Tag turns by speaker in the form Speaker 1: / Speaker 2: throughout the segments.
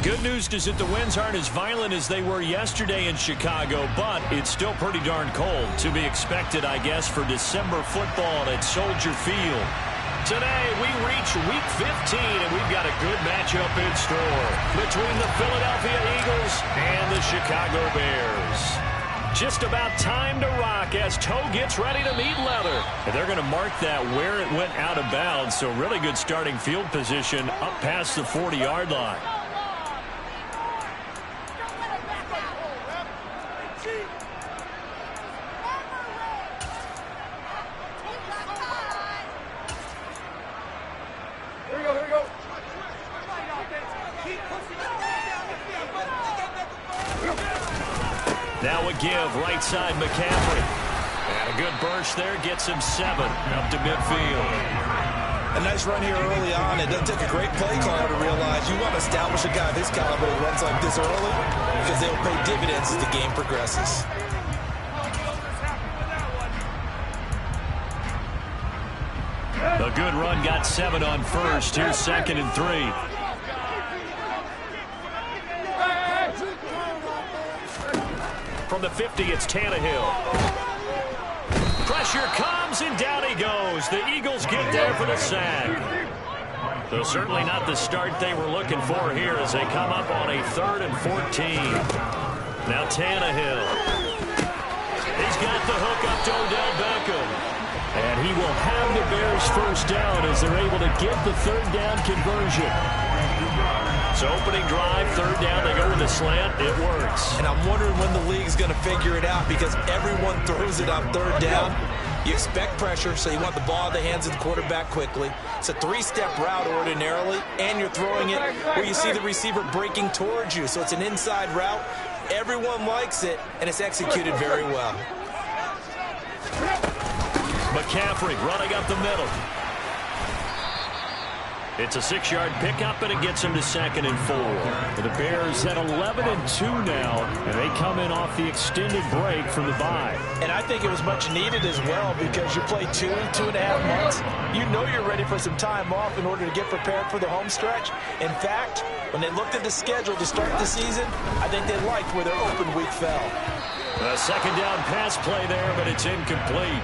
Speaker 1: good news is that the winds aren't as violent as they were yesterday in Chicago, but it's still pretty darn cold. To be expected, I guess, for December football at Soldier Field. Today, we reach Week 15, and we've got a good matchup in store between the Philadelphia Eagles and the Chicago Bears. Just about time to rock as Toe gets ready to meet leather. And they're going to mark that where it went out of bounds, so really good starting field position up past the 40-yard line. Now a give, right side McCaffrey. And a good burst there, gets him 7 up to midfield.
Speaker 2: A nice run here early on. It doesn't take a great play caller to realize you want to establish a guy of his caliber that runs like this early because they'll pay dividends as the game progresses.
Speaker 1: A good run, got 7 on first. Here's 2nd and 3. From the 50, it's Tannehill. Pressure comes, and down he goes. The Eagles get there for the sack. Though certainly not the start they were looking for here as they come up on a 3rd and 14. Now Tannehill. He's got the hook up to Odell Beckham. And he will have the Bears first down as they're able to get the 3rd down conversion. So opening drive, 3rd down, they go with the slant. It works.
Speaker 2: And I'm wondering when the league's going to figure it out because everyone throws it on 3rd down. You expect pressure, so you want the ball in the hands of the quarterback quickly. It's a 3-step route ordinarily, and you're throwing it where you see the receiver breaking towards you. So it's an inside route. Everyone likes it, and it's executed very well.
Speaker 1: McCaffrey running up the middle. It's a 6-yard pickup, and it gets him to 2nd and 4. The Bears at 11 and 2 now, and they come in off the extended break from the bye.
Speaker 2: And I think it was much needed as well because you play 2.5 months. You know you're ready for some time off in order to get prepared for the home stretch. In fact, when they looked at the schedule to start the season, I think they liked where their open week fell.
Speaker 1: A 2nd down pass play there, but it's incomplete.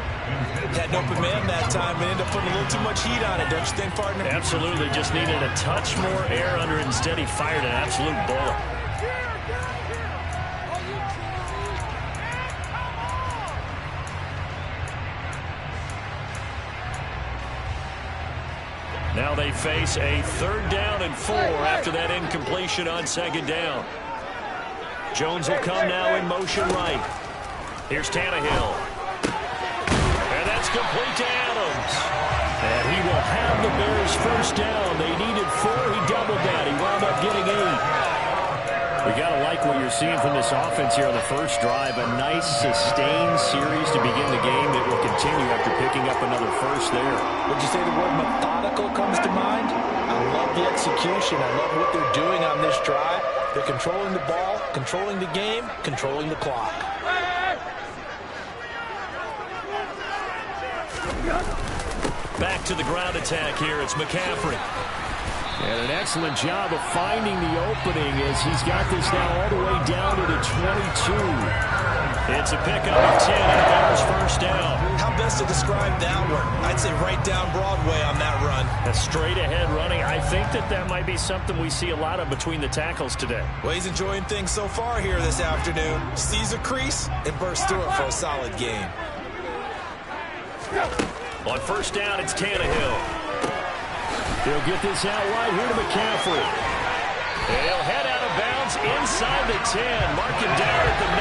Speaker 2: Had an open man that time and ended up putting a little too much heat on it, don't you think, partner?
Speaker 1: Absolutely. Just needed a touch more air under it. Instead, he fired an absolute bullet. Now they face a 3rd down and 4 after that incompletion on 2nd down. Jones will come now in motion right. Here's Tannehill. And that's complete to Adams. And he will have the Bears first down. They needed 4. He doubled that. He wound up getting 8. We got to like what you're seeing from this offense here on the first drive. A nice sustained series to begin the game that will continue after picking up another first there.
Speaker 2: Would you say the word methodical comes to mind? I love the execution. I love what they're doing on this drive. They're controlling the ball, controlling the game, controlling the clock.
Speaker 1: Back to the ground attack here. It's McCaffrey. And an excellent job of finding the opening as he's got this now all the way down to the 22. It's a pickup of 10 and the Bears first down.
Speaker 2: How best to describe that one? I'd say right down Broadway on that run.
Speaker 1: A straight ahead running. I think that might be something we see a lot of between the tackles today.
Speaker 2: Well, he's enjoying things so far here this afternoon. Sees a crease and bursts through it for a solid game.
Speaker 1: On first down, it's Tannehill. He'll get this out right here to McCaffrey. And he'll head out of bounds inside the 10. Mark him down at the 9.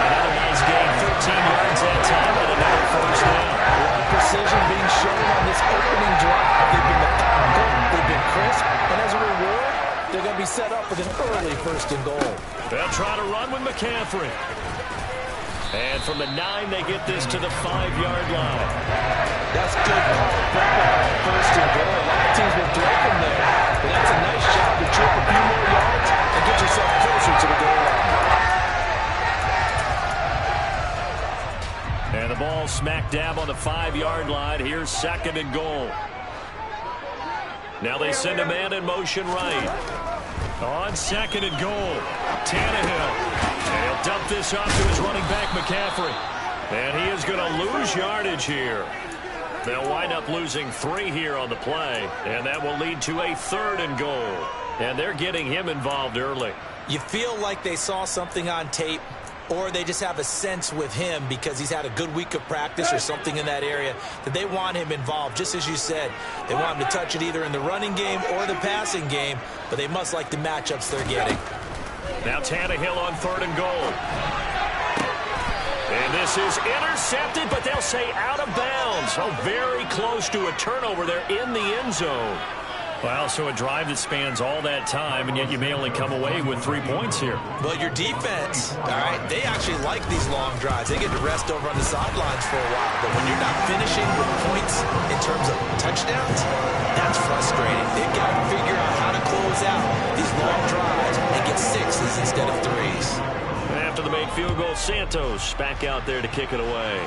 Speaker 1: Another nice gain, 13 yards that time, and another first down.
Speaker 2: A lot of precision being shown on this opening drive. They've been methodical, they've been crisp, and as a reward, they're going to be set up with an early 1st and goal.
Speaker 1: They'll try to run with McCaffrey. And from the 9, they get this to the 5-yard line.
Speaker 2: That's good football, 1st and goal. A lot of teams will throw from there, but that's a nice job to trip a few more yards and get yourself closer to the goal line.
Speaker 1: And the ball smack dab on the 5-yard line. Here's 2nd and goal. Now they send a man in motion right. On second and goal, Tannehill. And he'll dump this off to his running back, McCaffrey. And he is going to lose yardage here. They'll wind up losing 3 here on the play, and that will lead to a 3rd and goal. And they're getting him involved early.
Speaker 2: You feel like they saw something on tape, or they just have a sense with him because he's had a good week of practice or something in that area that they want him involved. Just as you said, they want him to touch it either in the running game or the passing game, but they must like the matchups they're getting.
Speaker 1: Now Tannehill on 3rd and goal. And this is intercepted, but they'll say out of bounds. Oh, very close to a turnover there in the end zone. Well, so a drive that spans all that time, and yet you may only come away with 3 points here.
Speaker 2: Well, your defense, all right, they actually like these long drives. They get to rest over on the sidelines for a while. But when you're not finishing with points in terms of touchdowns, that's frustrating. They've got to figure out how to close out these long drives and get 6s instead of 3s.
Speaker 1: After the made field goal, Santos back out there to kick it away.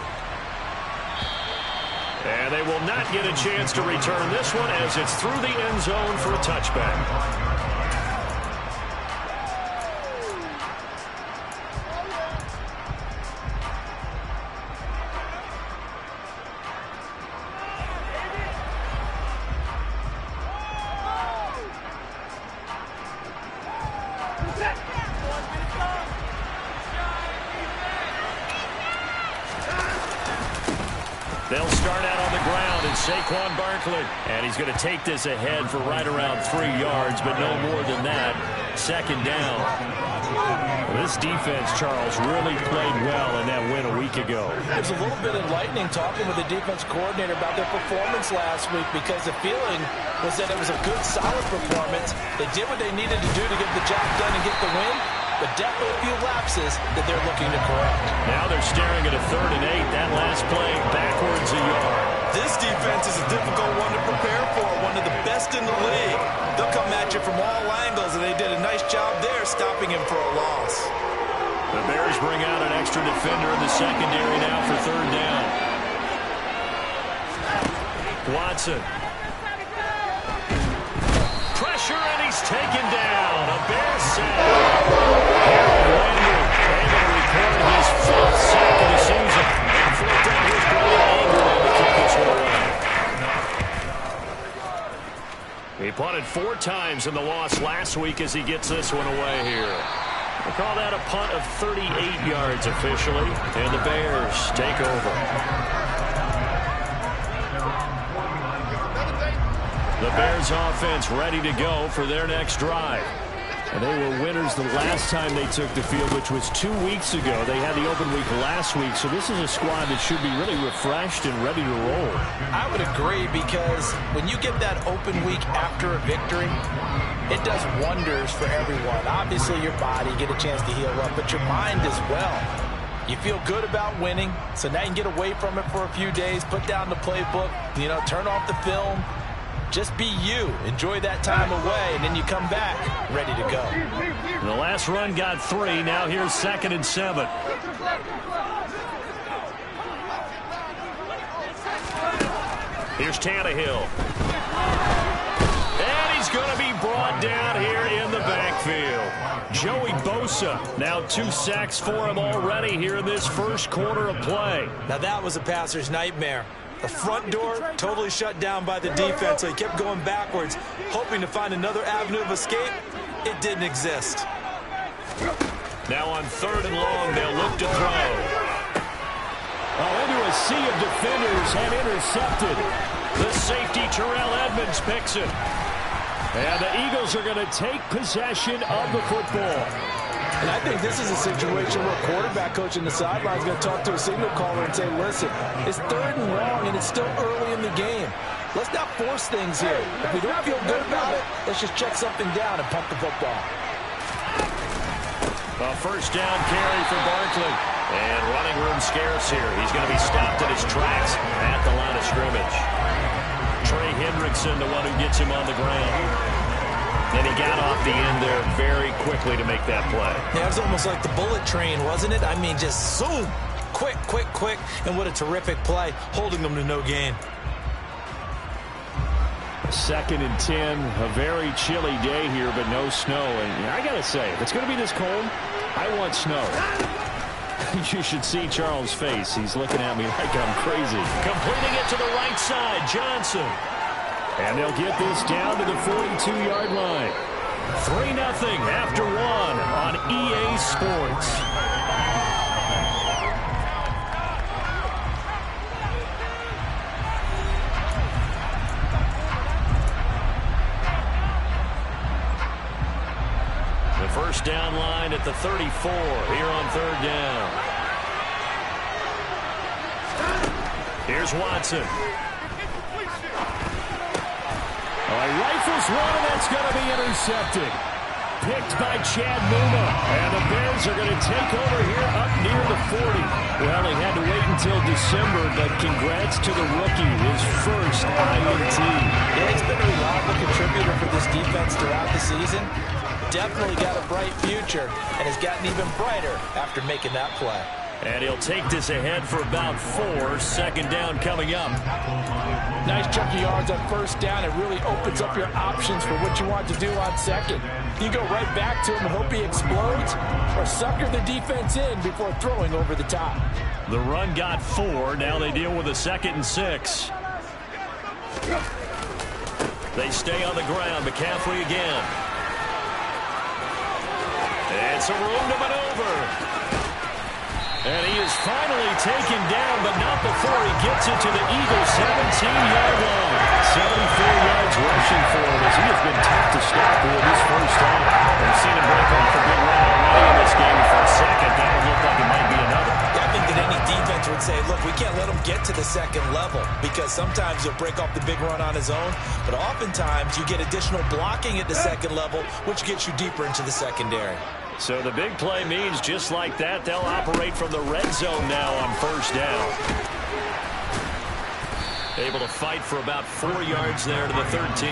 Speaker 1: And they will not get a chance to return this one as it's through the end zone for a touchback. They'll start out on the ground, and Saquon Barkley. And he's going to take this ahead for right around 3 yards, but no more than that. 2nd down. This defense, Charles, really played well in that win a week ago.
Speaker 2: It was a little bit enlightening talking with the defense coordinator about their performance last week because the feeling was that it was a good, solid performance. They did what they needed to do to get the job done and get the win. But definitely a few lapses that they're looking to correct.
Speaker 1: Now they're staring at a 3rd and 8. That last play backwards a yard.
Speaker 2: This defense is a difficult one to prepare for, one of the best in the league. They'll come at you from all angles, and they did a nice job there stopping him for a loss.
Speaker 1: The Bears bring out an extra defender in the secondary now for 3rd down. Watson. Pressure, and he's taken down. A Bears sack. Harold Landry able to record his 5th sack of the season. And 4th down, here's Brandon Ingram to kick this one away. He punted 4 times in the loss last week as he gets this one away here. We'll call that a punt of 38 yards officially, and the Bears take over. The Bears offense ready to go for their next drive. And they were winners the last time they took the field, which was 2 weeks ago. They had the open week last week, so this is a squad that should be really refreshed and ready to roll.
Speaker 2: I would agree, because when you get that open week after a victory, it does wonders for everyone. Obviously, your body, get a chance to heal up, but your mind as well. You feel good about winning, so now you can get away from it for a few days, put down the playbook, turn off the film. Just be you. Enjoy that time away, and then you come back ready to go.
Speaker 1: The last run got 3. Now here's 2nd and 7. Here's Tannehill. And he's going to be brought down here in the backfield. Joey Bosa, now 2 sacks for him already here in this first quarter of play.
Speaker 2: Now that was a passer's nightmare. The front door totally shut down by the defense, so he kept going backwards, hoping to find another avenue of escape. It didn't exist.
Speaker 1: Now on 3rd and long, they'll look to throw. Into a sea of defenders and intercepted. The safety, Terrell Edmonds, picks it. And the Eagles are going to take possession of the football.
Speaker 2: And I think this is a situation where a quarterback coach in the sideline is going to talk to a signal caller and say, listen, it's 3rd and long, and it's still early in the game. Let's not force things here. If we don't feel good about it, let's just check something down and pump the football.
Speaker 1: A 1st down carry for Barkley. And running room scarce here. He's going to be stopped in his tracks at the line of scrimmage. Trey Hendrickson, the one who gets him on the ground. And he got off the end there very quickly to make that play.
Speaker 2: Yeah, it was almost like the bullet train, wasn't it? I mean, just zoom. Quick, quick, quick. And what a terrific play, holding them to no gain.
Speaker 1: 2nd and 10, a very chilly day here, but no snow. And I got to say, if it's going to be this cold, I want snow. You should see Charles' face. He's looking at me like I'm crazy. Completing it to the right side, Johnson. And they'll get this down to the 42-yard line. 3-0 after 1 on EA Sports. First down line at the 34 here on 3rd down. Here's Watson. Rifles one, and that's going to be intercepted. Picked by Chad Muma. And the Bears are going to take over here up near the 40. Well, he had to wait until December, but congrats to the rookie, his first INT.
Speaker 2: Yeah, he's been a reliable contributor for this defense throughout the season. Definitely got a bright future and has gotten even brighter after making that play.
Speaker 1: And he'll take this ahead for about 4. 2nd down coming up.
Speaker 3: Nice chunky yards on 1st down. It really opens up your options for what you want to do on 2nd. You go right back to him and hope he explodes, or sucker the defense in before throwing over the top.
Speaker 1: The run got 4. Now they deal with a 2nd and 6. They stay on the ground. McCaffrey again. It's a room to maneuver. And he is finally taken down, but not before he gets it to the Eagles' 17-yard line. 74 yards rushing for him as he has been tough to stop with his first time. We've seen him break off a big run already in this game for a second. That would look like it might be another.
Speaker 2: Yeah, I think that any defense would say, look, we can't let him get to the 2nd level because sometimes he'll break off the big run on his own, but oftentimes you get additional blocking at the 2nd level, which gets you deeper into the secondary.
Speaker 1: So the big play means just like that, they'll operate from the red zone now on 1st down. Able to fight for about 4 yards there to the 13.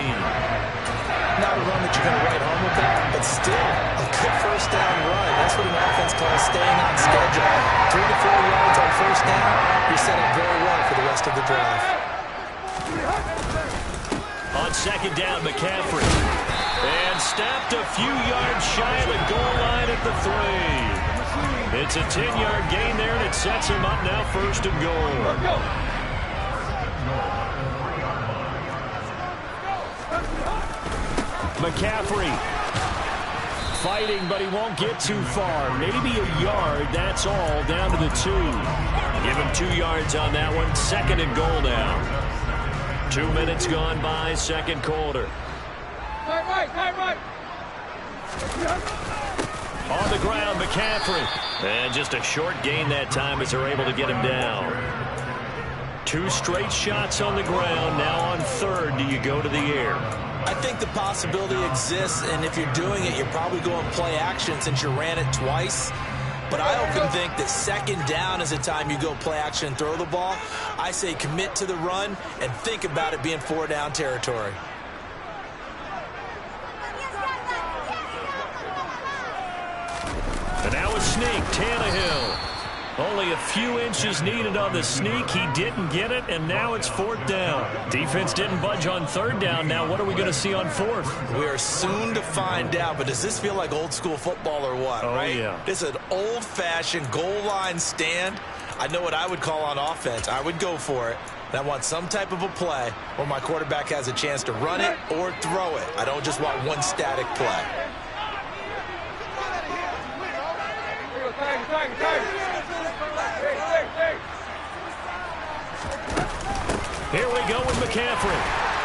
Speaker 2: Not a run that you're going to write home with that, but still a good 1st down run. That's what an offense calls staying on schedule. 3 to 4 yards on 1st down, you're set up very well for the rest of the drive.
Speaker 1: On 2nd down, McCaffrey. And stopped a few yards shy of the goal line at the 3. It's a 10-yard gain there, and it sets him up now 1st and goal. McCaffrey fighting, but he won't get too far. Maybe a yard, that's all, down to the 2. Give him 2 yards on that one. 2nd and goal now. 2 minutes gone by, 2nd quarter. On the ground, McCaffrey. And just a short gain that time as they're able to get him down. 2 straight shots on the ground. Now on 3rd, do you go to the air?
Speaker 2: I think the possibility exists, and if you're doing it, you're probably going play action since you ran it twice. But I often think that 2nd down is the time you go play action and throw the ball. I say commit to the run and think about it being 4 down territory.
Speaker 1: And now a sneak, Tannehill. Only a few inches needed on the sneak. He didn't get it, and now it's 4th down. Defense didn't budge on 3rd down. Now what are we going to see on 4th?
Speaker 2: We are soon to find out, but does this feel like old school football or what, right?
Speaker 1: Yeah.
Speaker 2: This is an old-fashioned goal line stand. I know what I would call on offense. I would go for it. And I want some type of a play where my quarterback has a chance to run it or throw it. I don't just want one static play.
Speaker 1: Here we go with McCaffrey.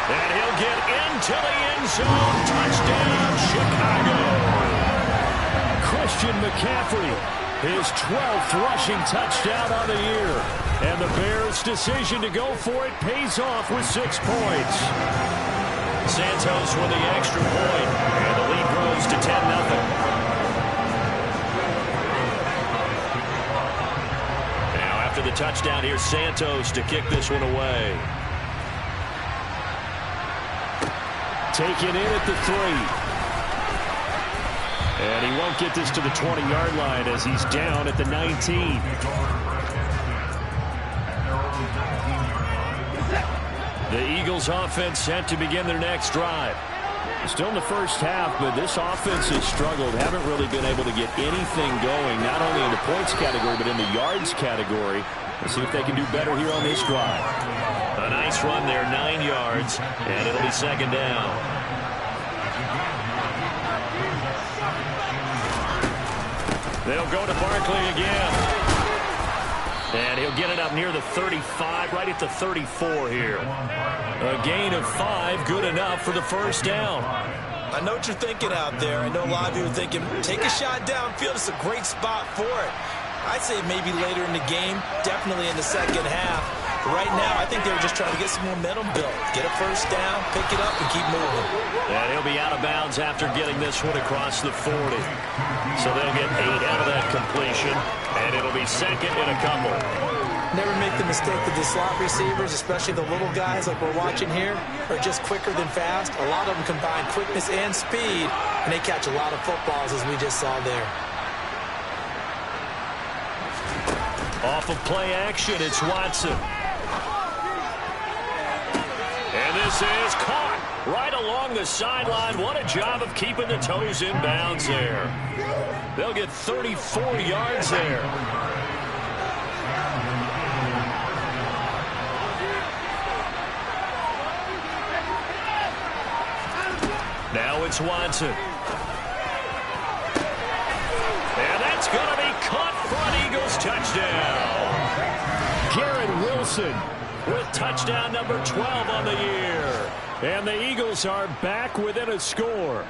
Speaker 1: And he'll get into the end zone. Touchdown, Chicago. Christian McCaffrey, his 12th rushing touchdown on the year. And the Bears' decision to go for it pays off with 6 points. Santos with the extra point. And the lead grows to 10-0. After the touchdown, here's Santos to kick this one away. Taken in at the 3. And he won't get this to the 20-yard line as he's down at the 19. The Eagles offense set to begin their next drive. Still in the first half, but this offense has struggled. Haven't really been able to get anything going, not only in the points category, but in the yards category. Let's see if they can do better here on this drive. A nice run there, 9 yards, and it'll be second down. They'll go to Barkley again. And he'll get it up near the 35, right at the 34 here. A gain of 5, good enough for the first down.
Speaker 2: I know what you're thinking out there. I know a lot of you are thinking, take a shot downfield. It's a great spot for it. I'd say maybe later in the game, definitely in the second half. Right now, I think they were just trying to get some momentum built. Get a first down, pick it up, and keep moving.
Speaker 1: And he'll be out of bounds after getting this one across the 40. So they'll get 8 out of that completion, and it'll be second and a couple.
Speaker 2: Never make the mistake that the slot receivers, especially the little guys like we're watching here, are just quicker than fast. A lot of them combine quickness and speed, and they catch a lot of footballs, as we just saw there.
Speaker 1: Off of play action, it's Watson. And this is caught right along the sideline. What a job of keeping the toes in bounds there. They'll get 34 yards there. Now it's Watson. And that's going to be caught for an Eagles touchdown. Garrett Wilson with touchdown number 12 on the year. And the Eagles are back within a score.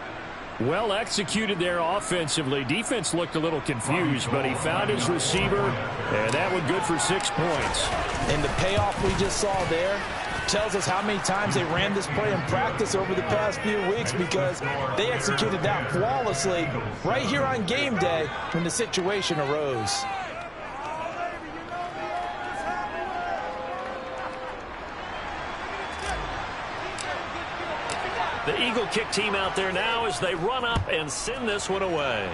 Speaker 1: Well executed there offensively. Defense looked a little confused, but he found his receiver, and that was good for 6 points.
Speaker 3: And the payoff we just saw there tells us how many times they ran this play in practice over the past few weeks, because they executed that flawlessly right here on game day when the situation arose.
Speaker 1: The Eagle kick team out there now as they run up and send this one away.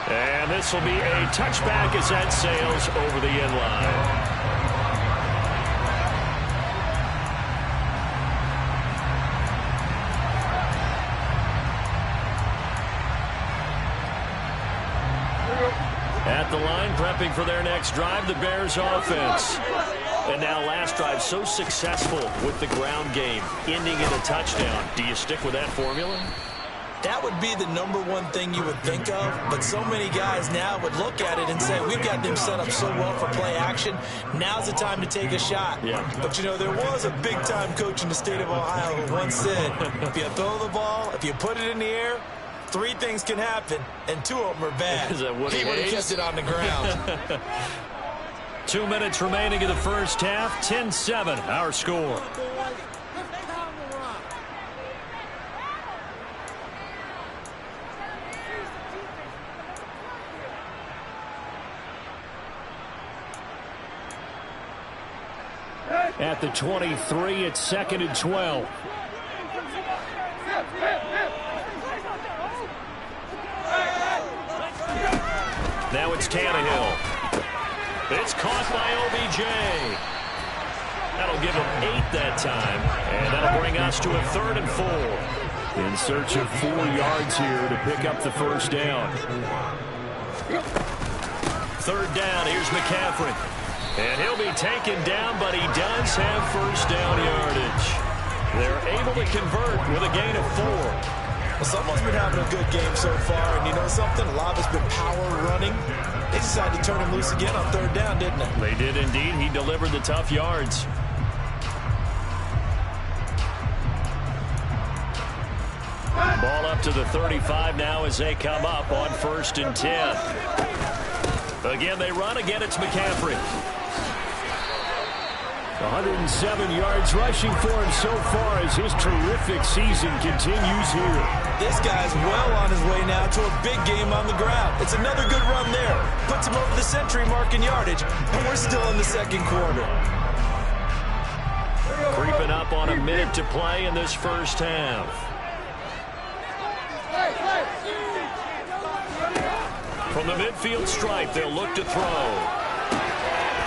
Speaker 1: And this will be a touchback as that sails over the end line. At the line, prepping for their next drive, the Bears offense. And now last drive so successful with the ground game, ending in a touchdown. Do you stick with that formula?
Speaker 2: That would be the #1 thing you would think of, but so many guys now would look at it and say, we've got them set up so well for play action. Now's the time to take a shot.
Speaker 1: Yeah.
Speaker 2: But, you know, there was a big-time coach in the state of Ohio who once said, if you throw the ball, if you put it in the air, 3 things can happen, and 2 of them are bad.
Speaker 1: Is that Woody
Speaker 2: He would have
Speaker 1: Hayes?
Speaker 2: kept it on the ground.
Speaker 1: 2 minutes remaining in the first half. 10-7, our score. At the 23, it's 2nd and 12. Now it's Tannehill. It's caught by OBJ. That'll give him 8 that time. And that'll bring us to a 3rd and 4. In search of 4 yards here to pick up the first down. 3rd down, here's McCaffrey. And he'll be taken down, but he does have first down yardage. They're able to convert with a gain of 4.
Speaker 2: Well, someone's been having a good game so far, and you know something? A lot of it's been power running. They decided to turn him loose again on 3rd down, didn't they?
Speaker 1: They did indeed. He delivered the tough yards. Ball up to the 35 now as they come up on 1st and 10. Again, they run. Again, it's McCaffrey. 107 yards rushing for him so far as his terrific season continues here.
Speaker 2: This guy's well on his way now to a big game on the ground. It's another good run there. Puts him over the century mark in yardage, and we're still in the 2nd quarter.
Speaker 1: Creeping up on a minute to play in this first half. From the midfield stripe, they'll look to throw.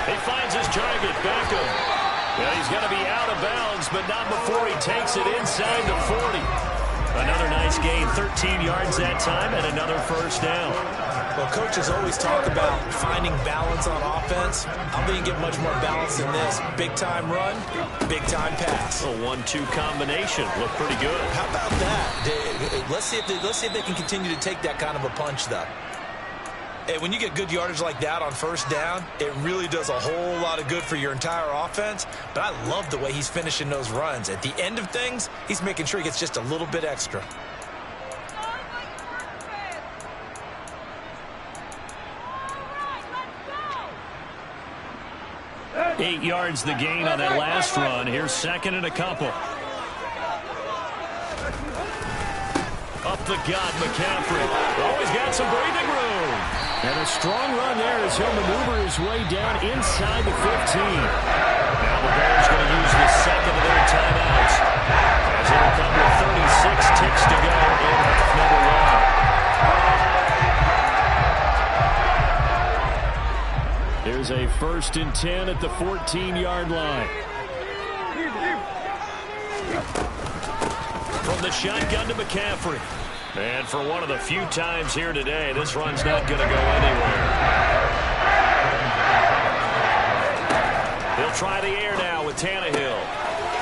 Speaker 1: He finds his target, Beckham. Yeah, he's going to be out of bounds, but not before he takes it inside the 40. Another nice gain, 13 yards that time, and another first down.
Speaker 2: Well, coaches always talk about finding balance on offense. I don't think you get much more balance than this. Big-time run, big-time pass.
Speaker 1: A 1-2 combination. Look pretty good.
Speaker 2: How about that? Let's see if they can continue to take that kind of a punch, though. And when you get good yardage like that on first down, it really does a whole lot of good for your entire offense. But I love the way he's finishing those runs. At the end of things, he's making sure he gets just a little bit extra.
Speaker 1: 8 yards the gain on that last run. Here's second and a couple. Up the gut, McCaffrey. Always got some breathing room. And a strong run there as he'll maneuver his way down inside the 15. Now the Bears going to use the second of their timeouts as it'll come with 36 ticks to go in half number 1. Here's a 1st and 10 at the 14-yard line. From the shotgun to McCaffrey. And for one of the few times here today, this run's not going to go anywhere. He'll try the air now with Tannehill.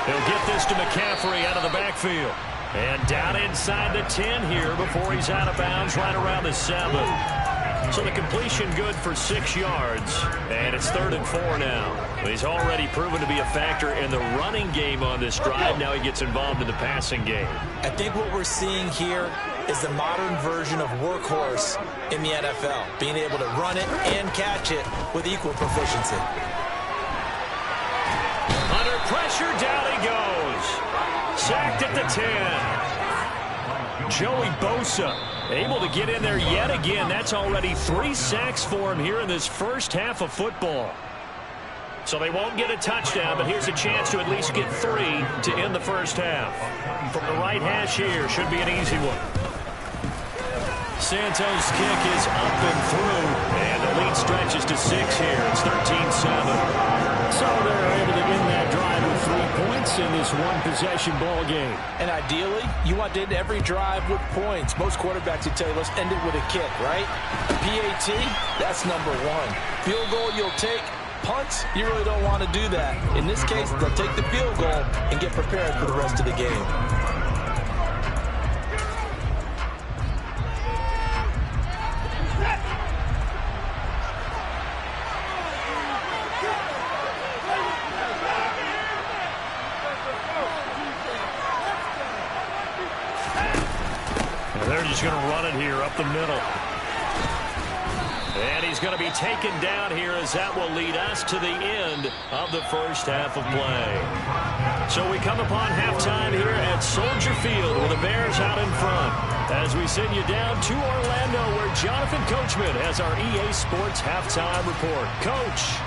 Speaker 1: He'll get this to McCaffrey out of the backfield. And down inside the 10 here before he's out of bounds right around the 7. So the completion good for 6 yards. And it's 3rd and 4 now. He's already proven to be a factor in the running game on this drive. Now he gets involved in the passing game.
Speaker 2: I think what we're seeing here is the modern version of workhorse in the NFL. Being able to run it and catch it with equal proficiency.
Speaker 1: Under pressure, down he goes. Sacked at the 10. Joey Bosa able to get in there yet again. That's already 3 sacks for him here in this first half of football. So they won't get a touchdown, but here's a chance to at least get 3 to end the first half. From the right hash here, should be an easy one. Santos' kick is up and through, and the lead stretches to 6 here. It's 13-7. So they're able to end that drive with 3 points in this one-possession ball game.
Speaker 3: And ideally, you want to end every drive with points. Most quarterbacks would tell you, let's end it with a kick, right? PAT, that's number 1. Field goal you'll take. Punts, you really don't want to do that. In this case, they'll take the field goal and get prepared for the rest of the game.
Speaker 1: And they're just going to run it here up the middle. And he's going to be taken down here as that will lead us to the end of the first half of play. So we come upon halftime here at Soldier Field with the Bears out in front as we send you down to Orlando where Jonathan Coachman has our EA Sports halftime report. Coach.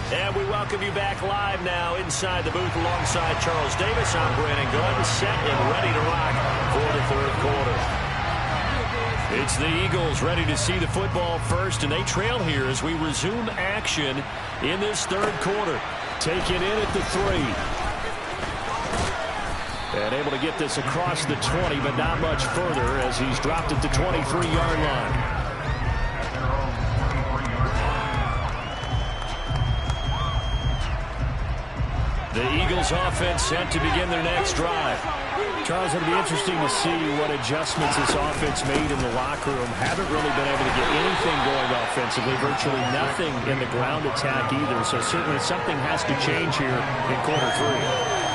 Speaker 1: And we welcome you back live now inside the booth alongside Charles Davis. I'm Brandon Gunn, set and ready to rock for the 3rd quarter. It's the Eagles ready to see the football first, and they trail here as we resume action in this 3rd quarter. Taken in at the 3. And able to get this across the 20, but not much further as he's dropped at the 23-yard line. The Eagles offense set to begin their next drive. Charles, it'll be interesting to see what adjustments this offense made in the locker room. Haven't really been able to get anything going offensively. Virtually nothing in the ground attack either. So certainly something has to change here in quarter 3.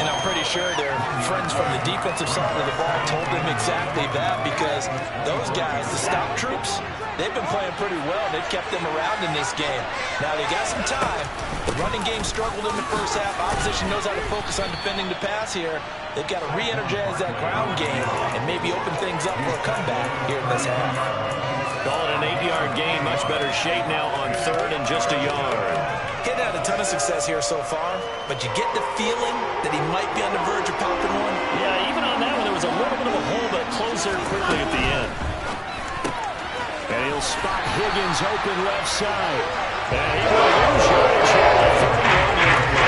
Speaker 3: And I'm pretty sure their friends from the defensive side of the ball told them exactly that, because those guys, the stop troops, they've been playing pretty well. They've kept them around in this game. Now they got some time. The running game struggled in the first half. Opposition knows how to focus on defending the pass here. They've got to re-energize that ground game and maybe open things up for a comeback here in this half.
Speaker 1: Call it an 8-yard gain. Much better shape now on 3rd and just a yard.
Speaker 2: Getting had a ton of success here so far, but you get the feeling that he might be on the verge of popping one.
Speaker 1: Yeah, even on that one, there was a little bit of a hole that closed there quickly at the end. And he'll spot Higgins open left side. And he will lose yardage here at the 31-yard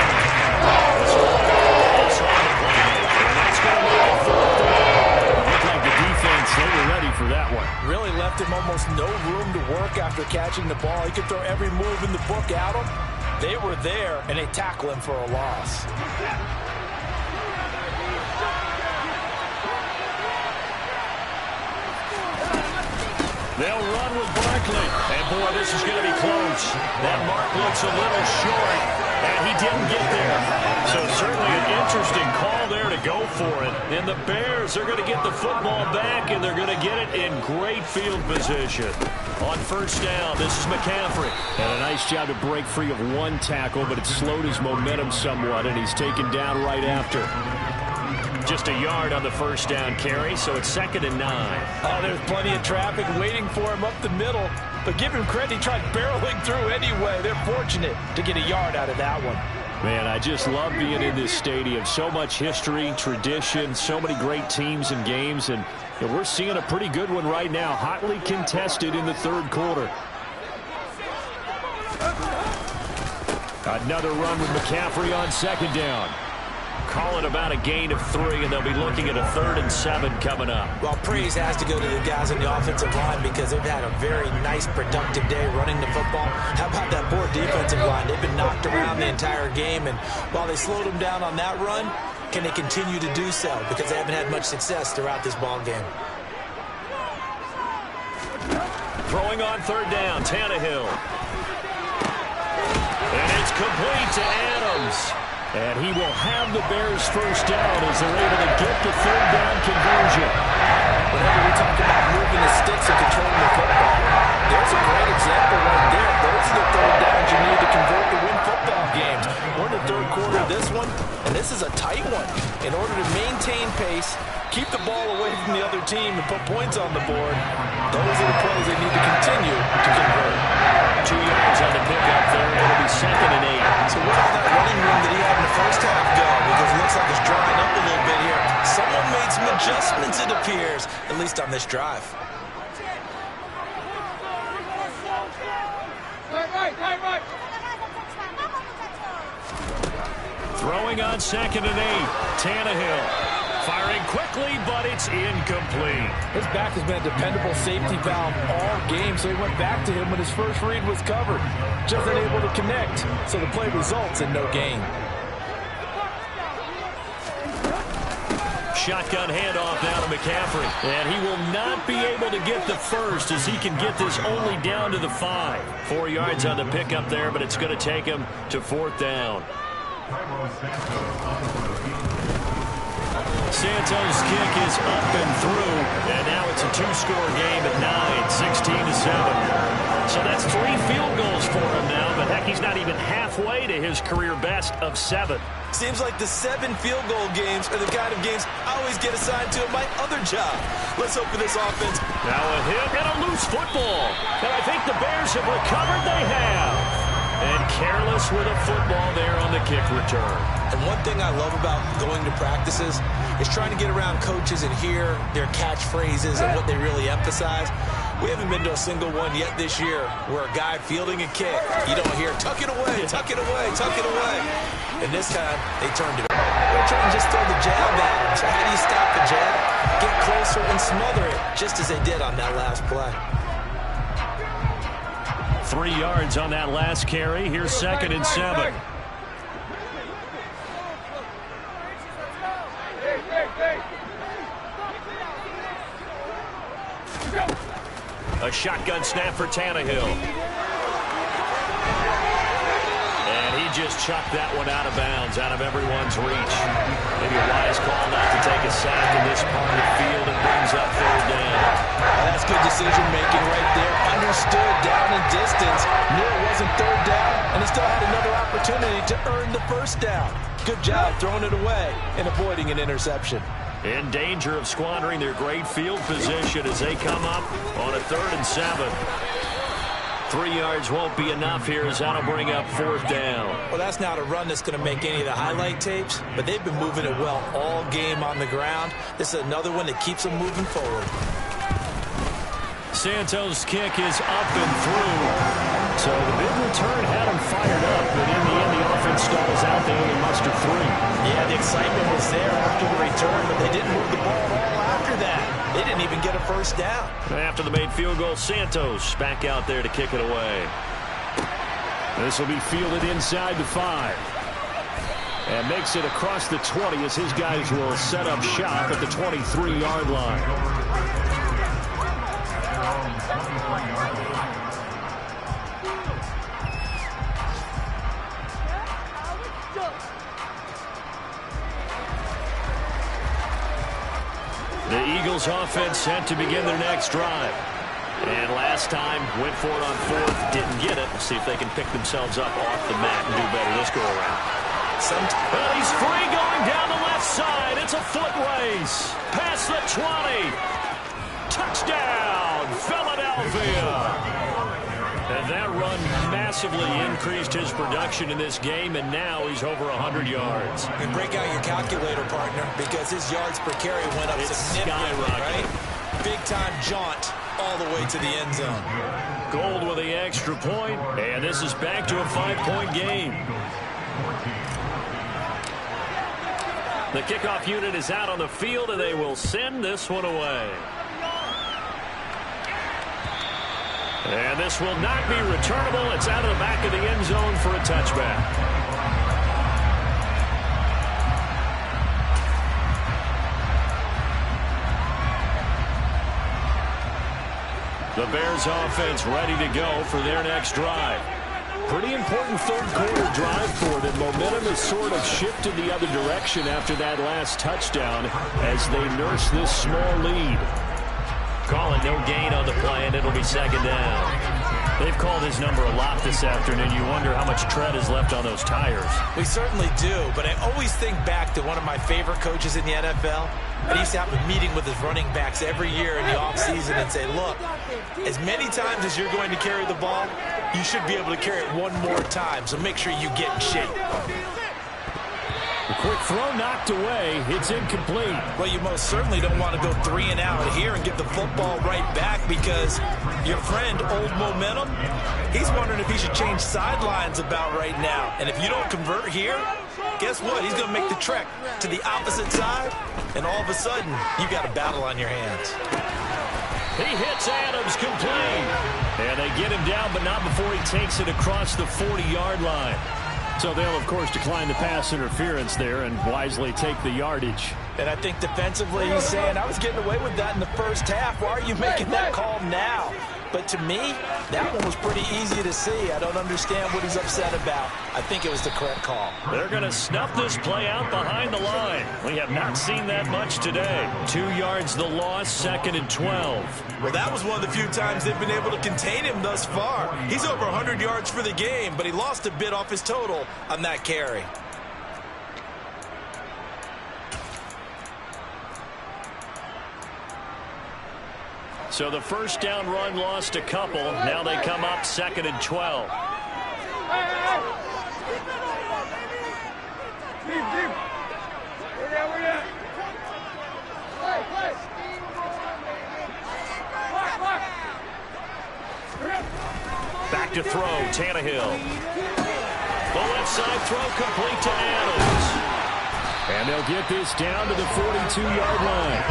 Speaker 1: line. This will look on the playmaker. And that's going to make it 4th down. It looked like the defense, they were ready for that one.
Speaker 3: Really left him almost no room to work after catching the ball. He could throw every move in the book at him. They were there, and they tackle him for a loss.
Speaker 1: They'll run with Barkley. And, boy, this is going to be close. That mark looks a little short, and he didn't get there. So certainly an interesting call there to go for it. And the Bears are going to get the football back, and they're going to get it in great field position. On 1st down, this is McCaffrey. And a nice job to break free of one tackle, but it slowed his momentum somewhat, and he's taken down right after. Just a yard on the 1st down carry, so it's 2nd and 9.
Speaker 3: Oh, there's plenty of traffic waiting for him up the middle. But give him credit, he tried barreling through anyway. They're fortunate to get a yard out of that one.
Speaker 1: Man, I just love being in this stadium. So much history, tradition, so many great teams and games. And we're seeing a pretty good one right now, hotly contested in the 3rd quarter. Another run with McCaffrey on 2nd down. Call it about a gain of 3, and they'll be looking at a 3rd and 7 coming up.
Speaker 2: Well, praise has to go to the guys on the offensive line because they've had a very nice, productive day running the football. How about that poor defensive line? They've been knocked around the entire game, and while they slowed them down on that run, can they continue to do so? Because they haven't had much success throughout this ball game.
Speaker 1: Throwing on 3rd down, Tannehill. And it's complete to Adams. And he will have the Bears 1st down as they're able to get the 3rd down conversion.
Speaker 3: Whenever we talk about moving the sticks and controlling the football, there's a great example right there. Those are the 3rd downs you need to convert to win football games. We're in the 3rd quarter of this one, and this is a tight one. In order to maintain pace, keep the ball away from the other team, and put points on the board, those are the plays they need to continue to convert.
Speaker 1: 2 yards on the pickup there. It'll be 2nd and 8.
Speaker 2: So where did that running room that he had in the 1st half go? Because it looks like it's drying up a little bit here. Someone made some adjustments, it appears, at least on this drive.
Speaker 1: Throwing on 2nd and 8. Tannehill. Firing quickly, but it's incomplete.
Speaker 3: His back has been a dependable safety valve all game, so he went back to him when his first read was covered. Just unable to connect, so the play results in no gain.
Speaker 1: Shotgun handoff now to McCaffrey. And he will not be able to get the first as he can get this only down to the 5. 4 yards on the pickup there, but it's going to take him to 4th down. Santos' kick is up and through, and now it's a 2-score game at 9, 16-7. So that's 3 field goals for him now, but heck, he's not even halfway to his career best of 7.
Speaker 2: Seems like the 7 field goal games are the kind of games I always get assigned to in my other job. Let's hope for this offense.
Speaker 1: Now a hit and a loose football. And I think the Bears have recovered. They have. And careless with a football there on the kick return.
Speaker 2: And one thing I love about going to practices is trying to get around coaches and hear their catchphrases and what they really emphasize. We haven't been to a single one yet this year where a guy fielding a kick, you don't hear, tuck it away, tuck it away, tuck it away. And this time, they turned it over. They're trying to just throw the jab at him. So how do you stop the jab? Get closer and smother it, just as they did on that last play.
Speaker 1: 3 yards on that last carry. Here's 2nd and 7. A shotgun snap for Tannehill. And he just chucked that one out of bounds, out of everyone's reach. Maybe a wise call not to take a sack in this part of the field. It brings up 3rd down.
Speaker 2: That's good decision-making right there. Understood down and distance. Knew it wasn't 3rd down, and he still had another opportunity to earn the 1st down. Good job throwing it away and avoiding an interception.
Speaker 1: In danger of squandering their great field position as they come up on a 3rd and 7. 3 yards won't be enough here as that'll bring up 4th down.
Speaker 2: Well, that's not a run that's going to make any of the highlight tapes, but they've been moving it well all game on the ground. This is another one that keeps them moving forward.
Speaker 1: Santos' kick is up and through. So the big return had him fired up, but in the end, the offense stalls out. They only muster 3.
Speaker 2: Yeah, the excitement was there after the return, but they didn't move the ball at all after that. They didn't even get a first down.
Speaker 1: After the made field goal, Santos back out there to kick it away. This will be fielded inside the 5. And makes it across the 20 as his guys will set up shop at the 23-yard line. The Eagles offense set to begin their next drive. And last time, went for it on 4th, didn't get it. We'll see if they can pick themselves up off the mat and do better this go-around. Well, he's free going down the left side. It's a foot race. Past the 20. Touchdown, Philadelphia. And that run massively increased his production in this game, and now he's over 100 yards.
Speaker 2: And break out your calculator, partner, because his yards per carry went up significantly, right? Big-time jaunt all the way to the end zone.
Speaker 1: Gold with the extra point, and this is back to a 5-point game. The kickoff unit is out on the field, and they will send this one away. And this will not be returnable. It's out of the back of the end zone for a touchback. The Bears offense ready to go for their next drive. Pretty important third-quarter drive for them. Momentum has sort of shifted the other direction after that last touchdown as they nurse this small lead. Call it no gain on the play, and it'll be second down. They've called his number a lot this afternoon. You wonder how much tread is left on those tires.
Speaker 2: We certainly do, but I always think back to one of my favorite coaches in the NFL. And he used to have a meeting with his running backs every year in the offseason and say, look, as many times as you're going to carry the ball, you should be able to carry it one more time, so make sure you get in shape.
Speaker 1: The quick throw knocked away. It's incomplete.
Speaker 2: Well, you most certainly don't want to go 3 and out here and get the football right back because your friend, Old Momentum, he's wondering if he should change sidelines about right now. And if you don't convert here, guess what? He's going to make the trek to the opposite side, and all of a sudden, you got a battle on your hands.
Speaker 1: He hits Adams complete. And they get him down, but not before he takes it across the 40-yard line. So they'll, of course, decline the pass interference there and wisely take the yardage.
Speaker 2: And I think defensively he's saying, I was getting away with that in the first half. Why are you making that call now? But to me, that one was pretty easy to see. I don't understand what he's upset about. I think it was the correct call.
Speaker 1: They're going to snuff this play out behind the line. We have not seen that much today. 2 yards the loss, 2nd and 12.
Speaker 2: Well, that was one of the few times they've been able to contain him thus far. He's over 100 yards for the game, but he lost a bit off his total on that carry.
Speaker 1: So the first down run lost a couple. Now they come up 2nd and 12. Back to throw, Tannehill. The left side throw complete to Adams. And they'll get this down to the 42-yard line.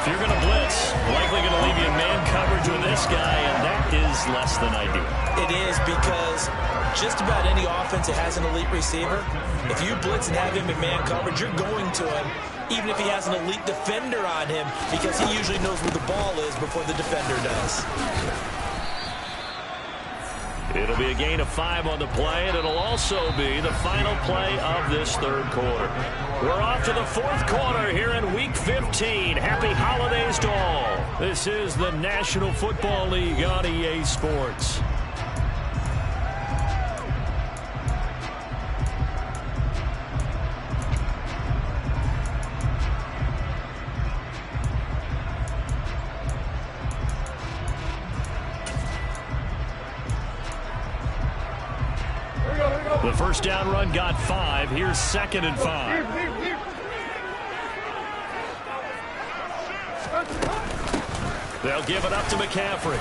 Speaker 1: If you're going to blitz, likely going to leave you in man coverage with this guy, and that is less than ideal.
Speaker 2: It is because just about any offense that has an elite receiver, if you blitz and have him in man coverage, you're going to him, even if he has an elite defender on him, because he usually knows where the ball is before the defender does.
Speaker 1: It'll be a gain of 5 on the play, and it'll also be the final play of this third quarter. We're off to the fourth quarter here in Week 15. Happy holidays to all. This is the National Football League on EA Sports. The first down run got 5. Here's 2nd and 5. They'll give it up to McCaffrey.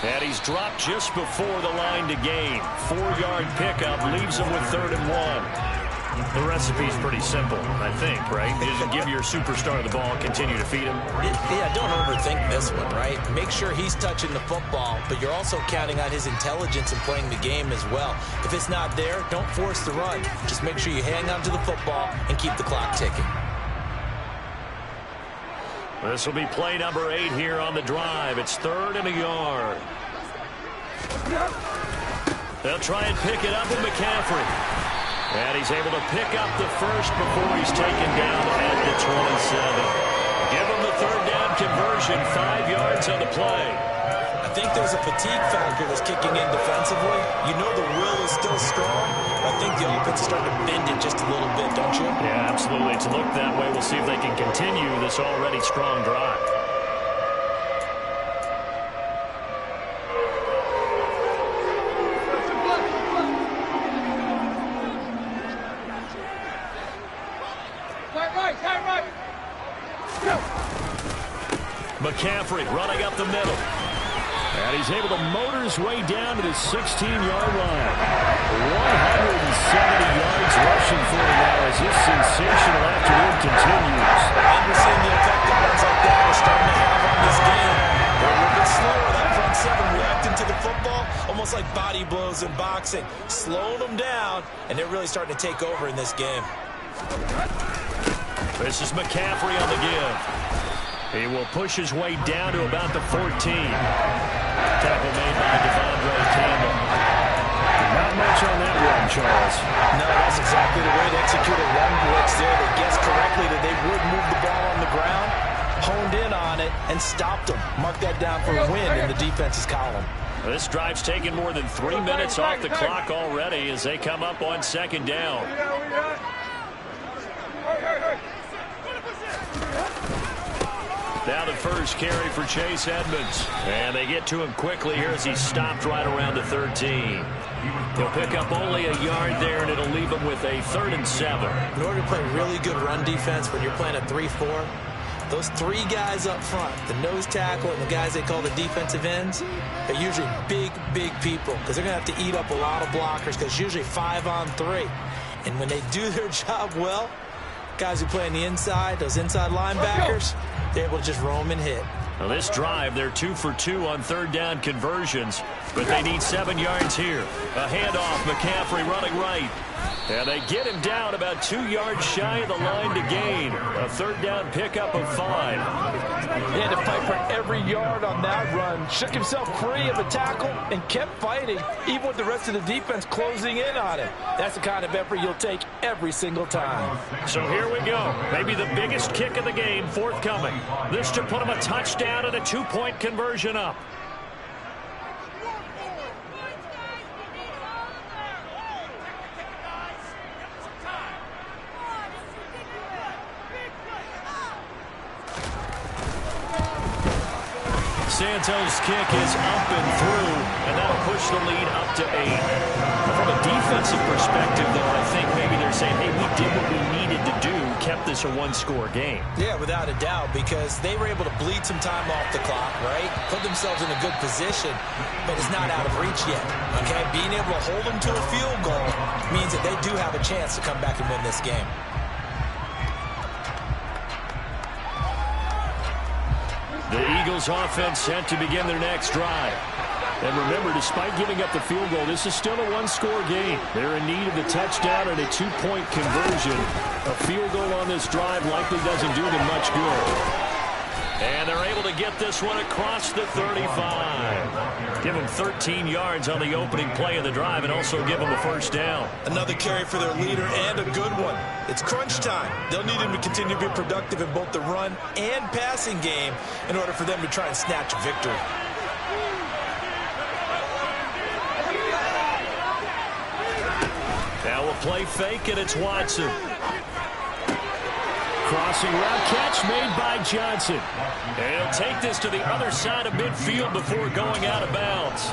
Speaker 1: And he's dropped just before the line to gain. 4-yard pickup leaves him with 3rd and 1. The recipe's pretty simple, I think, right? You just give your superstar the ball, continue to feed him.
Speaker 2: Yeah, don't overthink this one, right? Make sure he's touching the football, but you're also counting on his intelligence in playing the game as well. If it's not there, don't force the run. Just make sure you hang on to the football and keep the clock ticking.
Speaker 1: This will be play number 8 here on the drive. It's 3rd and a yard. They'll try and pick it up with McCaffrey. And he's able to pick up the first before he's taken down at the 27. Give him the 3rd down conversion, 5 yards on the play.
Speaker 2: I think there's a fatigue factor that's kicking in defensively. You know the will is still strong. I think the offense is starting to bend it just a little bit, don't you?
Speaker 1: Yeah, absolutely. It's looked that way. We'll see if they can continue this already strong drive. McCaffrey running up the middle. And he's able to motor his way down to the 16-yard line. 170 yards rushing for him now as this sensational afternoon continues.
Speaker 2: And we're seeing the effect that runs like that are starting to have on this game. They're a little bit slower. That front 7 reacting to the football, almost like body blows in boxing. Slowing them down, and they're really starting to take over in this game.
Speaker 1: This is McCaffrey on the give. He will push his way down to about the 14. Tackle made by Devondre Campbell. Not much on that run, Charles.
Speaker 2: No, that's exactly the way to execute a run blitz there. They guessed correctly that they would move the ball on the ground, honed in on it, and stopped them. Mark that down for a win in the defense's column.
Speaker 1: This drive's taken more than 3 minutes off the clock already as they come up on 2nd down. Now the first carry for Chase Edmonds. And they get to him quickly here as he's stopped right around the 13. He'll pick up only a yard there, and it'll leave him with a 3rd and 7.
Speaker 2: In order to play really good run defense when you're playing a 3-4, those 3 guys up front, the nose tackle and the guys they call the defensive ends, are usually big, big people because they're going to have to eat up a lot of blockers because it's usually 5 on 3. And when they do their job well, guys who play on the inside, those inside linebackers, they're able to just roam and hit.
Speaker 1: Well, this drive, they're 2 for 2 on 3rd down conversions, but they need 7 yards here. A handoff, McCaffrey running right. And they get him down about 2 yards shy of the line to gain. A 3rd down pickup of 5.
Speaker 3: He had to fight for every yard on that run. Shook himself free of a tackle and kept fighting, even with the rest of the defense closing in on him. That's the kind of effort you'll take every single time.
Speaker 1: So here we go. Maybe the biggest kick of the game forthcoming. This to put him a touchdown and a 2-point conversion up. Santos' kick is up and through, and that'll push the lead up to 8. From a defensive perspective, though, I think maybe they're saying, hey, we did what we needed to do, kept this a 1-score game.
Speaker 2: Yeah, without a doubt, because they were able to bleed some time off the clock, right? Put themselves in a good position, but it's not out of reach yet, okay? Being able to hold them to a field goal means that they do have a chance to come back and win this game.
Speaker 1: The Eagles offense set to begin their next drive. And remember, despite giving up the field goal, this is still a 1-score game. They're in need of the touchdown and a 2-point conversion. A field goal on this drive likely doesn't do them much good. And they're able to get this one across the 35. Give them 13 yards on the opening play of the drive and also give them a 1st down.
Speaker 2: Another carry for their leader and a good one. It's crunch time. They'll need him to continue to be productive in both the run and passing game in order for them to try and snatch a victory.
Speaker 1: Now we'll play fake, and it's Watson. Crossing route catch made by Johnson. And he'll take this to the other side of midfield before going out of bounds.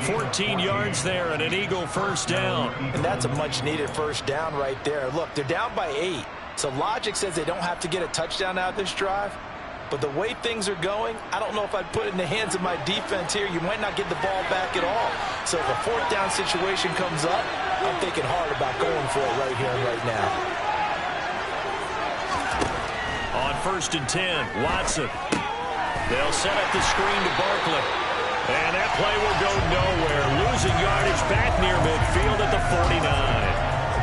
Speaker 1: 14 yards there and an Eagle 1st down.
Speaker 2: And that's a much-needed 1st down right there. Look, they're down by 8. So logic says they don't have to get a touchdown out of this drive. But the way things are going, I don't know if I'd put it in the hands of my defense here. You might not get the ball back at all. So if a fourth down situation comes up, I'm thinking hard about going for it right here and right now.
Speaker 1: On 1st and 10, Watson. They'll set up the screen to Barkley. And that play will go nowhere. Losing yardage back near midfield at the 49.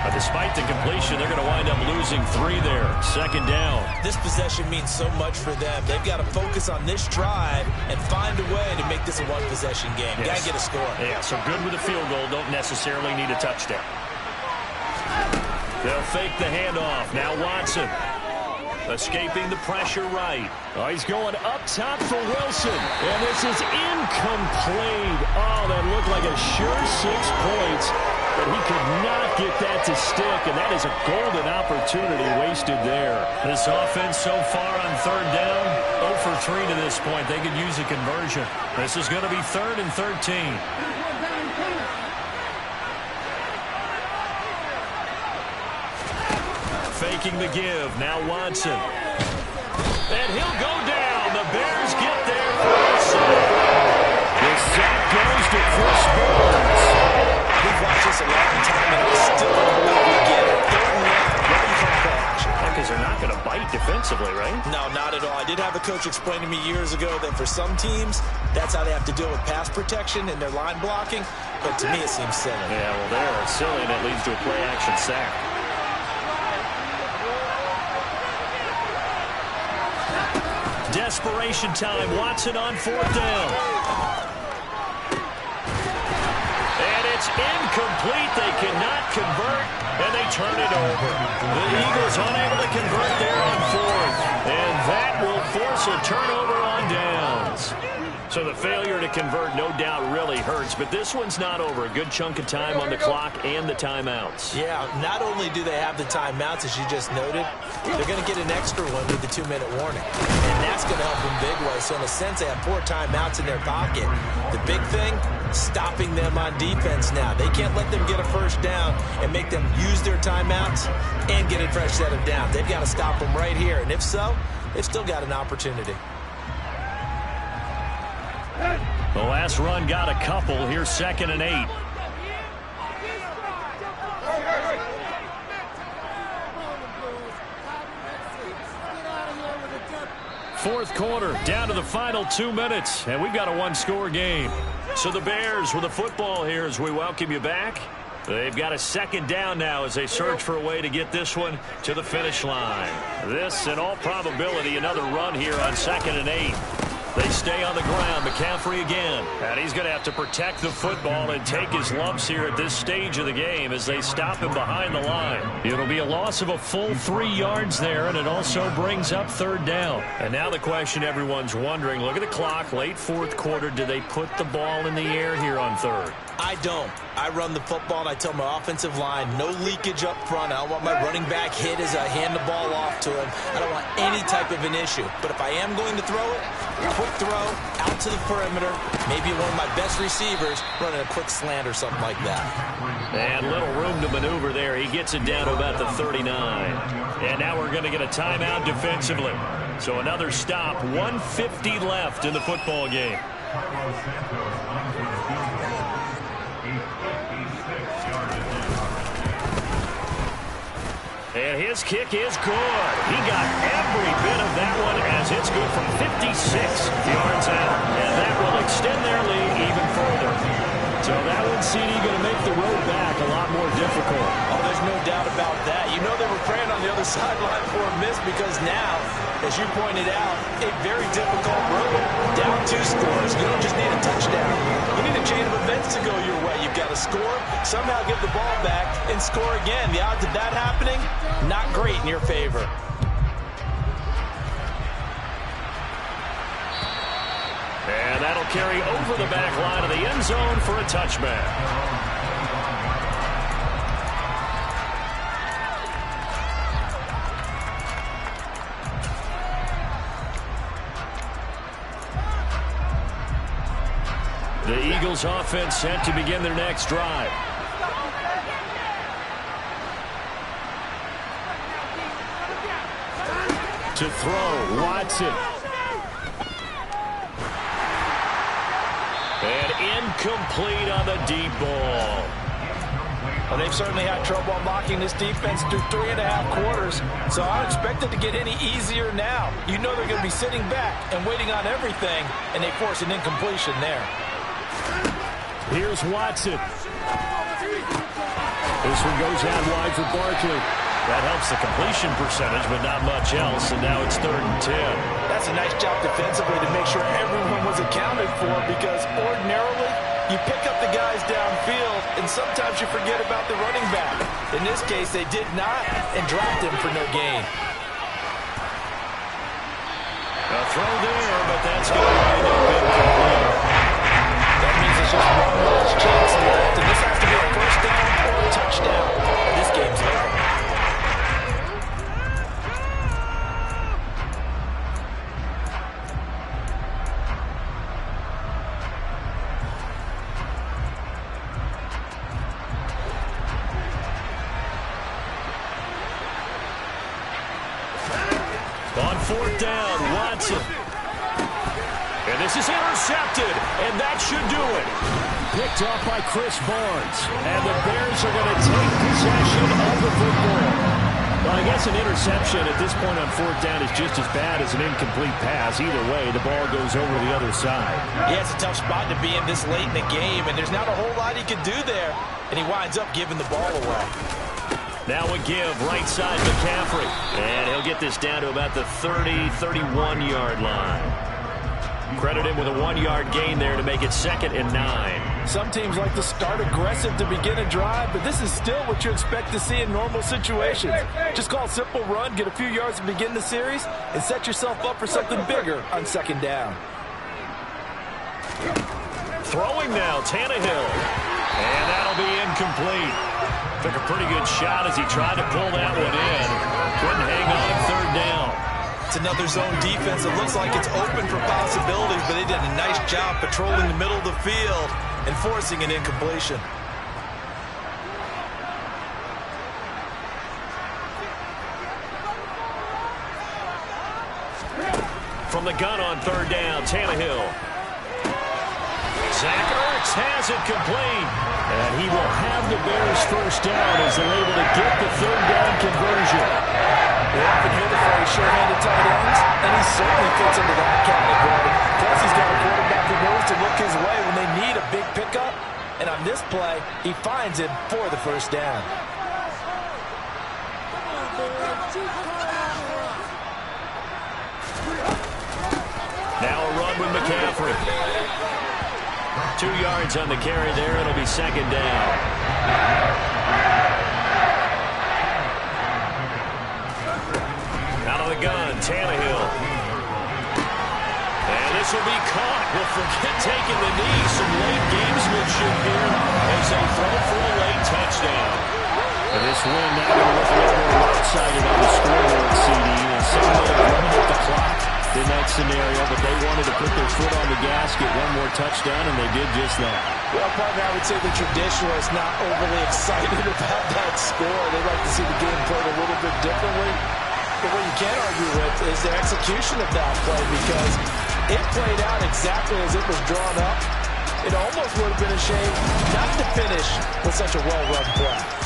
Speaker 1: But despite the completion, they're going to wind up losing 3 there. 2nd down.
Speaker 2: This possession means so much for them. They've got to focus on this drive and find a way to make this a one-possession game.
Speaker 1: Yes.
Speaker 2: Got to get a score.
Speaker 1: Yeah, so good with a field goal. Don't necessarily need a touchdown. They'll fake the handoff. Now Watson. Escaping the pressure right. Oh, he's going up top for Wilson. And this is incomplete. Oh, that looked like a sure 6 points. But he could not get that to stick. And that is a golden opportunity wasted there. This offense so far on 3rd down, 0 for 3 to this point. They could use a conversion. This is going to be 3rd and 13. Faking the give. Now Watson. And he'll go down. The Bears get there for a sack. The sack goes to Chris Burns.
Speaker 2: We've watched this a long time, and I still don't believe we get it. 3rd and 9, right in front of play action.
Speaker 1: Because they're not going to bite defensively, right?
Speaker 2: No, not at all. I did have a coach explain to me years ago that for some teams, that's how they have to deal with pass protection and their line blocking. But to me, it seems silly.
Speaker 1: Yeah, well, they're silly, and it leads to a play-action sack. Desperation time. Watson on 4th down. And it's incomplete. They cannot convert, and they turn it over. The Eagles unable to convert there on 4th. And that will force a turnover on downs. So the failure to convert, no doubt, really hurts. But this one's not over. A good chunk of time on the clock and the timeouts.
Speaker 2: Yeah, not only do they have the timeouts, as you just noted, they're going to get an extra one with the 2-minute warning. And that's going to help them big way. So in a sense, they have 4 timeouts in their pocket. The big thing, stopping them on defense now. They can't let them get a 1st down and make them use their timeouts and get a fresh set of downs. They've got to stop them right here. And if so, they've still got an opportunity.
Speaker 1: The last run got a couple. Here's 2nd and 8. Fourth quarter, down to the final 2 minutes, and we've got a 1-score game. So the Bears with the football here as we welcome you back. They've got a 2nd down now as they search for a way to get this one to the finish line. This, in all probability, another run here on 2nd and 8. They stay on the ground. McCaffrey again. And he's going to have to protect the football and take his lumps here at this stage of the game as they stop him behind the line. It'll be a loss of a full 3 yards there, and it also brings up 3rd down. And now the question everyone's wondering, look at the clock, late 4th quarter. Do they put the ball in the air here on 3rd?
Speaker 2: I don't. I run the football, and I tell my offensive line, no leakage up front. I don't want my running back hit as I hand the ball off to him. I don't want any type of an issue. But if I am going to throw it, quick throw, out to the perimeter, maybe one of my best receivers running a quick slant or something like that.
Speaker 1: And little room to maneuver there. He gets it down to about the 39. And now we're going to get a timeout defensively. So another stop, 1:50 left in the football game. And his kick is good. He got every bit of that one as it's good from 56 yards out. And that will extend their lead even further. So that one, CD, going to make the road back a lot more difficult.
Speaker 2: Oh, there's no doubt about that. You know they were praying on the other sideline for a miss because now, as you pointed out, a very difficult road. Down 2 scores. You don't just need a touchdown. You need a chain of events to go your way. You've got to score, somehow get the ball back, and score again. The odds of that happening, not great in your favor.
Speaker 1: And that'll carry over the back line of the end zone for a touchback. The Eagles offense set to begin their next drive. To throw, Watson. And incomplete on the deep ball.
Speaker 3: Well, they've certainly had trouble unlocking this defense through 3.5 quarters, so I don't expect it to get any easier now. You know they're going to be sitting back and waiting on everything, and they force an incompletion there.
Speaker 1: Here's Watson. This one goes out wide for Barkley. That helps the completion percentage, but not much else, and now it's 3rd and 10.
Speaker 3: That's a nice job defensively to make sure everyone was accounted for, because ordinarily you pick up the guys downfield, and sometimes you forget about the running back. In this case, they did not, and dropped him for no gain.
Speaker 1: A throw there, but that's going to wind up incomplete.
Speaker 3: That means it's just one last chance left, and this has to be a first down or a touchdown. This game's over.
Speaker 1: On 4th down, Watson. And this is intercepted, and that should do it. Picked up by Chris Barnes. And the Bears are going to take possession of the football. Well, I guess an interception at this point on 4th down is just as bad as an incomplete pass. Either way, the ball goes over the other side.
Speaker 3: Yeah, it's a tough spot to be in this late in the game, and there's not a whole lot he can do there. And he winds up giving the ball away.
Speaker 1: Now a give, right side McCaffrey. And he'll get this down to about the 30, 31-yard line. Credit him with a 1-yard gain there to make it 2nd and 9.
Speaker 3: Some teams like to start aggressive to begin a drive, but this is still what you expect to see in normal situations. Just call a simple run, get a few yards to begin the series, and set yourself up for something bigger on 2nd down.
Speaker 1: Throwing now, Tannehill. And that'll be incomplete. Took a pretty good shot as he tried to pull that one in. Couldn't hang on 3rd down.
Speaker 2: It's another zone defense. It looks like it's open for possibilities, but they did a nice job patrolling the middle of the field and forcing an incompletion.
Speaker 1: From the gun on 3rd down, Tannehill. Zach Ertz has it complete. And he will have the Bears first down as they're able to get the 3rd down conversion.
Speaker 3: We often hear the phrase short-handed tight ends, and he certainly fits into that category. Plus, he's got a quarterback who knows to look his way when they need a big pickup. And on this play, he finds it for the first down.
Speaker 1: Now a run with McCaffrey. 2 yards on the carry there. It'll be 2nd down. Out of the gun, Tannehill. And this will be caught. We'll forget taking the knee. Some late gamesmanship here as they throw for a late touchdown. And this win now going to look a little more lopsided on the scoreboard, CD. And some of them running up the clock in that scenario, but they wanted to put their foot on the gas, get one more touchdown, and they did just that.
Speaker 3: Well, partner, I would say the traditionalists not overly excited about that score. They like to see the game played a little bit differently. But what you can't argue with is the execution of that play, because it played out exactly as it was drawn up. It almost would have been a shame not to finish with such a well-run play.